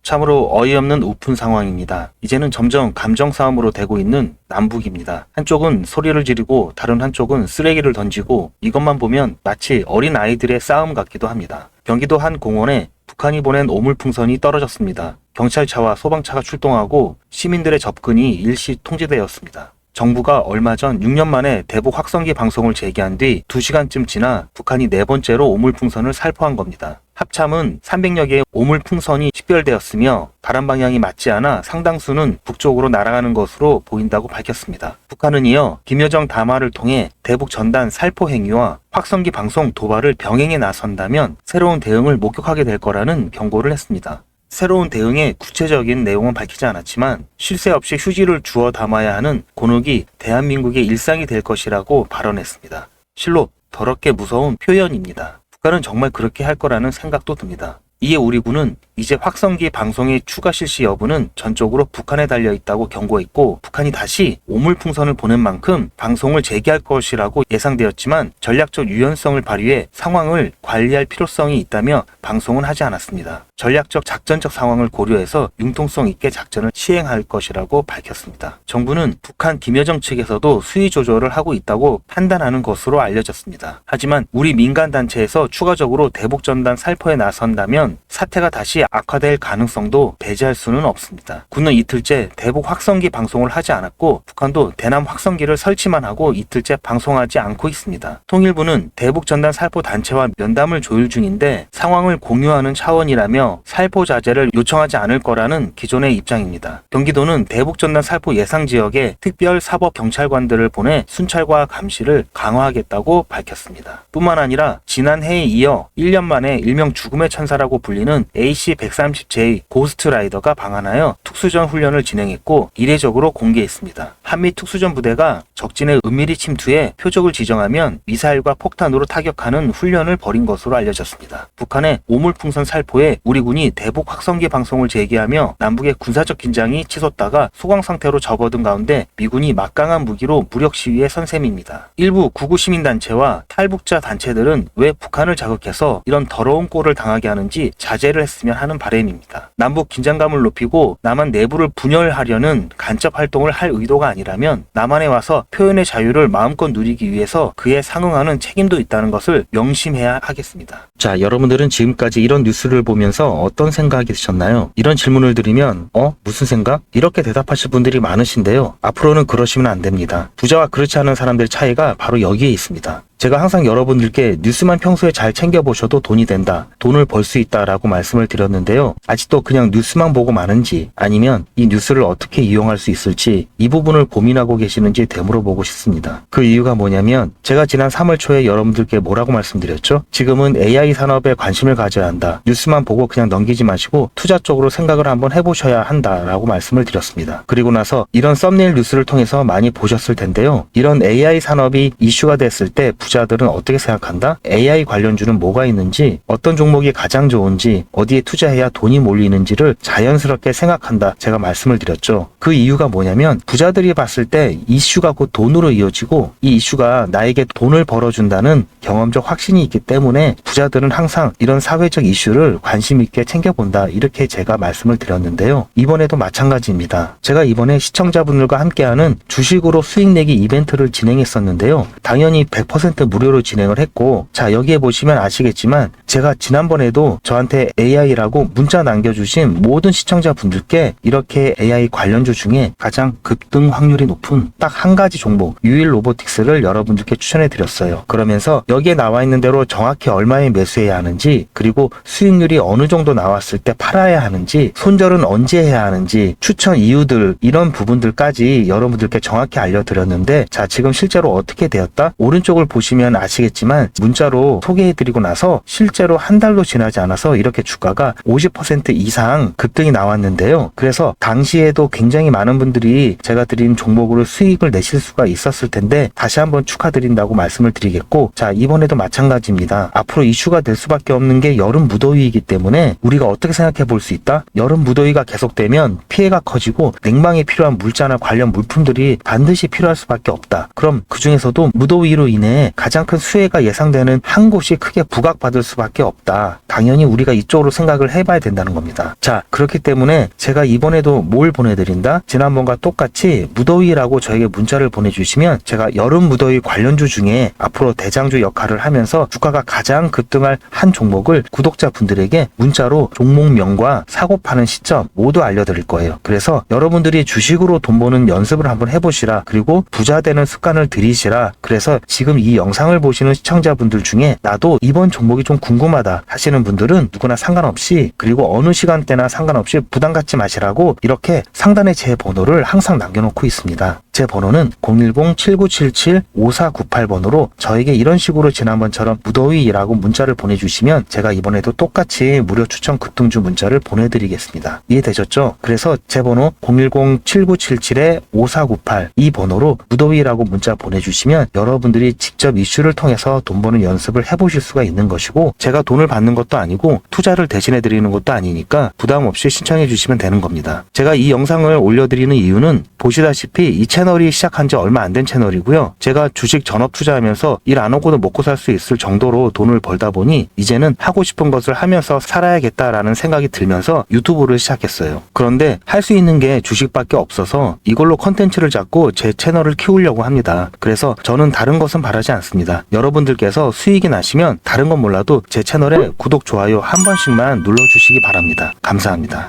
참으로 어이없는 오픈 상황입니다. 이제는 점점 감정 싸움으로 되고 있는 남북입니다. 한쪽은 소리를 지르고 다른 한쪽은 쓰레기를 던지고 이것만 보면 마치 어린 아이들의 싸움 같기도 합니다. 경기도 한 공원에 북한이 보낸 오물풍선이 떨어졌습니다. 경찰차와 소방차가 출동하고 시민들의 접근이 일시 통제되었습니다. 정부가 얼마 전 6년 만에 대북 확성기 방송을 재개한 뒤 2시간쯤 지나 북한이 4번째로 오물풍선을 살포한 겁니다. 합참은 300여 개의 오물풍선이 식별되었으며 바람 방향이 맞지 않아 상당수는 북쪽으로 날아가는 것으로 보인다고 밝혔습니다. 북한은 이어 김여정 담화를 통해 대북 전단 살포 행위와 확성기 방송 도발을 병행해 나선다면 새로운 대응을 목격하게 될 거라는 경고를 했습니다. 새로운 대응의 구체적인 내용은 밝히지 않았지만 쉴 새 없이 휴지를 주워 담아야 하는 곤혹이 대한민국의 일상이 될 것이라고 발언했습니다. 실로 더럽게 무서운 표현입니다. 북한은 정말 그렇게 할 거라는 생각도 듭니다. 이에 우리 군은 이제 확성기 방송의 추가 실시 여부는 전적으로 북한에 달려있다고 경고했고 북한이 다시 오물풍선을 보낸 만큼 방송을 재개할 것이라고 예상되었지만 전략적 유연성을 발휘해 상황을 관리할 필요성이 있다며 방송은 하지 않았습니다. 전략적 작전적 상황을 고려해서 융통성 있게 작전을 시행할 것이라고 밝혔습니다. 정부는 북한 김여정 측에서도 수위 조절을 하고 있다고 판단하는 것으로 알려졌습니다. 하지만 우리 민간단체에서 추가적으로 대북전단 살포에 나선다면 사태가 다시 악화될 가능성도 배제할 수는 없습니다. 군은 이틀째 대북 확성기 방송을 하지 않았고 북한도 대남 확성기를 설치만 하고 이틀째 방송하지 않고 있습니다. 통일부는 대북 전단 살포 단체와 면담을 조율 중인데 상황을 공유하는 차원이라며 살포 자제를 요청하지 않을 거라는 기존의 입장입니다. 경기도는 대북 전단 살포 예상 지역에 특별 사법 경찰관들을 보내 순찰과 감시를 강화하겠다고 밝혔습니다. 뿐만 아니라 지난해에 이어 1년 만에 일명 죽음의 천사라고 불리는 AC-130J 고스트라이더가 방한하여 특수전 훈련을 진행했고 이례적으로 공개했습니다. 한미 특수전 부대가 적진의 은밀히 침투해 표적을 지정하면 미사일과 폭탄으로 타격하는 훈련을 벌인 것으로 알려졌습니다. 북한의 오물풍선 살포에 우리 군이 대북 확성기 방송을 재개하며 남북의 군사적 긴장이 치솟다가 소강 상태로 접어든 가운데 미군이 막강한 무기로 무력 시위에 선 셈입니다. 일부 구구 시민단체와 탈북자 단체들은 왜 북한을 자극해서 이런 더러운 꼴을 당하게 하는지 자제를 했으면 하는 바람입니다. 남북 긴장감을 높이고 남한 내부를 분열하려는 간첩 활동을 할 의도가 아니라면 남한에 와서 표현의 자유를 마음껏 누리기 위해서 그에 상응하는 책임도 있다는 것을 명심해야 하겠습니다. 자, 여러분들은 지금까지 이런 뉴스를 보면서 어떤 생각이 드셨나요? 이런 질문을 드리면 무슨 생각? 이렇게 대답하실 분들이 많으신데요. 앞으로는 그러시면 안 됩니다. 부자와 그렇지 않은 사람들의 차이가 바로 여기에 있습니다. 제가 항상 여러분들께 뉴스만 평소에 잘 챙겨보셔도 돈이 된다, 돈을 벌 수 있다라고 말씀을 드렸는데요. 아직도 그냥 뉴스만 보고 마는지 아니면 이 뉴스를 어떻게 이용할 수 있을지 이 부분을 고민하고 계시는지 되물어보고 싶습니다. 그 이유가 뭐냐면 제가 지난 3월 초에 여러분들께 뭐라고 말씀드렸죠? 지금은 AI 산업에 관심을 가져야 한다. 뉴스만 보고 그냥 넘기지 마시고 투자 쪽으로 생각을 한번 해보셔야 한다라고 말씀을 드렸습니다. 그리고 나서 이런 썸네일 뉴스를 통해서 많이 보셨을 텐데요. 이런 AI 산업이 이슈가 됐을 때 부자들은 어떻게 생각한다? AI 관련주는 뭐가 있는지, 어떤 종목이 가장 좋은지, 어디에 투자해야 돈이 몰리는지를 자연스럽게 생각한다. 제가 말씀을 드렸죠. 그 이유가 뭐냐면 부자들이 봤을 때 이슈가 곧 돈으로 이어지고 이 이슈가 나에게 돈을 벌어준다는 경험적 확신이 있기 때문에 부자들은 항상 이런 사회적 이슈를 관심 있게 챙겨본다. 이렇게 제가 말씀을 드렸는데요. 이번에도 마찬가지입니다. 제가 이번에 시청자분들과 함께하는 주식으로 수익 내기 이벤트를 진행했었는데요. 당연히 100% 무료로 진행을 했고, 자, 여기에 보시면 아시겠지만 제가 지난번에도 저한테 AI라고 문자 남겨주신 모든 시청자분들께 이렇게 AI 관련주 중에 가장 급등 확률이 높은 딱 한 가지 종목 유일 로보틱스를 여러분들께 추천해 드렸어요. 그러면서 여기에 나와 있는 대로 정확히 얼마에 매수해야 하는지, 그리고 수익률이 어느 정도 나왔을 때 팔아야 하는지, 손절은 언제 해야 하는지, 추천 이유들, 이런 부분들까지 여러분들께 정확히 알려드렸는데, 자, 지금 실제로 어떻게 되었다? 오른쪽을 보시면 아시겠지만 문자로 소개해드리고 나서 실제로 한 달도 지나지 않아서 이렇게 주가가 50% 이상 급등이 나왔는데요. 그래서 당시에도 굉장히 많은 분들이 제가 드린 종목으로 수익을 내실 수가 있었을 텐데 다시 한번 축하드린다고 말씀을 드리겠고, 자, 이번에도 마찬가지입니다. 앞으로 이슈가 될 수밖에 없는 게 여름 무더위이기 때문에 우리가 어떻게 생각해 볼 수 있다? 여름 무더위가 계속되면 피해가 커지고 냉방에 필요한 물자나 관련 물품들이 반드시 필요할 수밖에 없다. 그럼 그 중에서도 무더위로 인해 가장 큰 수혜가 예상되는 한 곳이 크게 부각받을 수밖에 없다. 당연히 우리가 이쪽으로 생각을 해봐야 된다는 겁니다. 있습니다. 자, 그렇기 때문에 제가 이번에도 뭘 보내드린다? 지난번과 똑같이 무더위라고 저에게 문자를 보내주시면 제가 여름 무더위 관련주 중에 앞으로 대장주 역할을 하면서 주가가 가장 급등할 한 종목을 구독자분들에게 문자로 종목명과 사고 파는 시점 모두 알려드릴 거예요. 그래서 여러분들이 주식으로 돈 버는 연습을 한번 해보시라. 그리고 부자 되는 습관을 들이시라. 그래서 지금 이 영상을 보시는 시청자분들 중에 나도 이번 종목이 좀 궁금하다 하시는 분들은 누구나 상관없이, 그리고 어느 시간대나 상관없이 부담 갖지 마시라고 이렇게 상단에 제 번호를 항상 남겨놓고 있습니다. 제 번호는 010-7977-5498번으로 저에게 이런 식으로 지난번처럼 무더위라고 문자를 보내주시면 제가 이번에도 똑같이 무료 추천 급등주 문자를 보내드리겠습니다. 이해되셨죠? 그래서 제 번호 010-7977-5498 이 번호로 무더위라고 문자 보내주시면 여러분들이 직접 이슈를 통해서 돈 버는 연습을 해보실 수가 있는 것이고, 제가 돈을 받는 것도 아니고 투자를 대신해 드리는 것도 아니니까 부담 없이 신청해 주시면 되는 겁니다. 제가 이 영상을 올려드리는 이유는 보시다시피 이 채널이 시작한 지 얼마 안 된 채널이고요. 제가 주식 전업 투자하면서 일 안 하고도 먹고 살 수 있을 정도로 돈을 벌다 보니 이제는 하고 싶은 것을 하면서 살아야겠다라는 생각이 들면서 유튜브를 시작했어요. 그런데 할 수 있는 게 주식밖에 없어서 이걸로 컨텐츠를 잡고 제 채널을 키우려고 합니다. 그래서 저는 다른 것은 바라지 않습니다. 여러분들께서 수익이 나시면 다른 건 몰라도 제 채널에 구독, 좋아요 한 번씩만 눌러주시기 바랍니다. 감사합니다.